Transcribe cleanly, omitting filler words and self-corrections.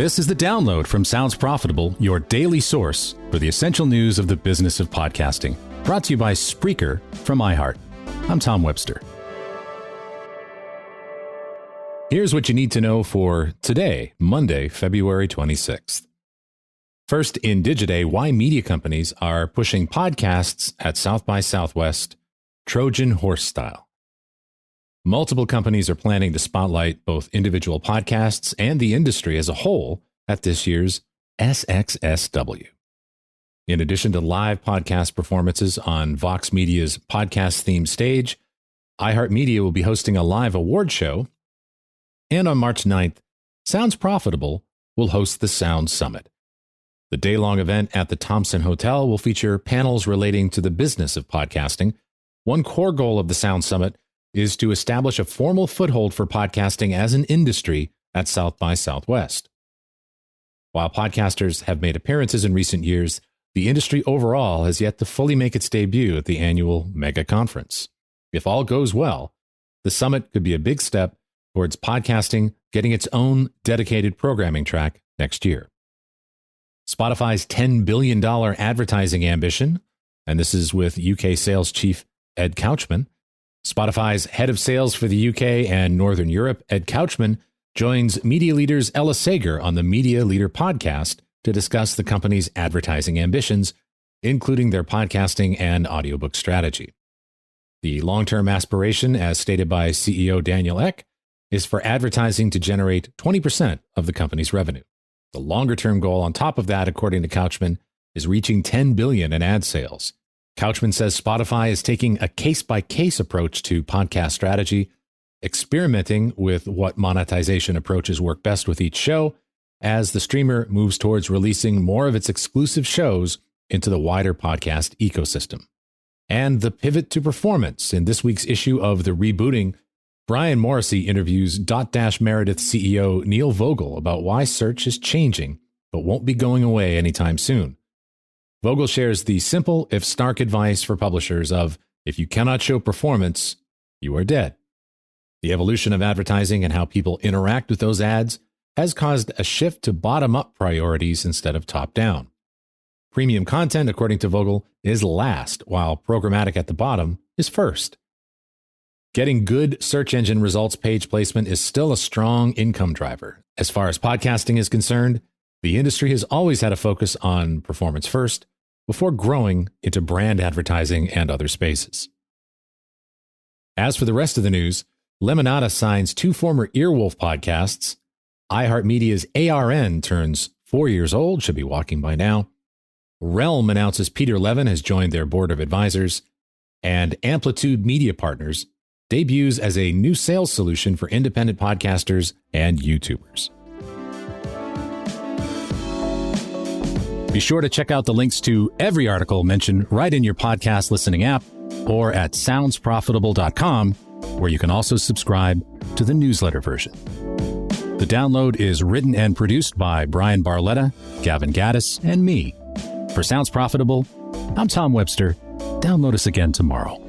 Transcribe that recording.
This is The Download from Sounds Profitable, your daily source for the essential news of the business of podcasting. Brought to you by Spreaker from iHeart. I'm Tom Webster. Here's what you need to know for today, Monday, February 26th. First, in Digiday, why media companies are pushing podcasts at South by Southwest, Trojan-horse style. Multiple companies are planning to spotlight both individual podcasts and the industry as a whole at this year's SXSW. In addition to live podcast performances on Vox Media's podcast-themed stage, iHeartMedia will be hosting a live award show. And on March 9th, Sounds Profitable will host the Sound Summit. The day-long event at the Thompson Hotel will feature panels relating to the business of podcasting. One core goal of the Sound Summit is to establish a formal foothold for podcasting as an industry at South by Southwest. While podcasters have made appearances in recent years, the industry overall has yet to fully make its debut at the annual mega conference. If all goes well, the summit could be a big step towards podcasting getting its own dedicated programming track next year. Spotify's $10 billion advertising ambition, and this is with UK sales chief Ed Couchman. Spotify's head of sales for the UK and Northern Europe, Ed Couchman, joins media leaders Ella Sager on the Media Leader podcast to discuss the company's advertising ambitions, including their podcasting and audiobook strategy. The long-term aspiration, as stated by CEO Daniel Ek, is for advertising to generate 20% of the company's revenue. The longer-term goal on top of that, according to Couchman, is reaching $10 billion in ad sales. Couchman says Spotify is taking a case-by-case approach to podcast strategy, experimenting with what monetization approaches work best with each show, as the streamer moves towards releasing more of its exclusive shows into the wider podcast ecosystem. And the pivot to performance. In this week's issue of The Rebooting, Brian Morrissey interviews Dotdash Meredith CEO Neil Vogel about why search is changing, but won't be going away anytime soon. Vogel shares the simple, if stark advice for publishers of, if you cannot show performance, you are dead. The evolution of advertising and how people interact with those ads has caused a shift to bottom-up priorities instead of top-down. Premium content, according to Vogel, is last, while programmatic at the bottom is first. Getting good search engine results page placement is still a strong income driver. As far as podcasting is concerned, the industry has always had a focus on performance first, before growing into brand advertising and other spaces. As for the rest of the news, Lemonada signs 2 former Earwolf podcasts. iHeartMedia's ARN turns 4 years old, should be walking by now. Realm announces Peter Levin has joined their board of advisors. And Amplitude Media Partners debuts as a new sales solution for independent podcasters and YouTubers. Be sure to check out the links to every article mentioned right in your podcast listening app or at soundsprofitable.com, where you can also subscribe to the newsletter version. The Download is written and produced by Brian Barletta, Gavin Gaddis, and me. For Sounds Profitable, I'm Tom Webster. Download us again tomorrow.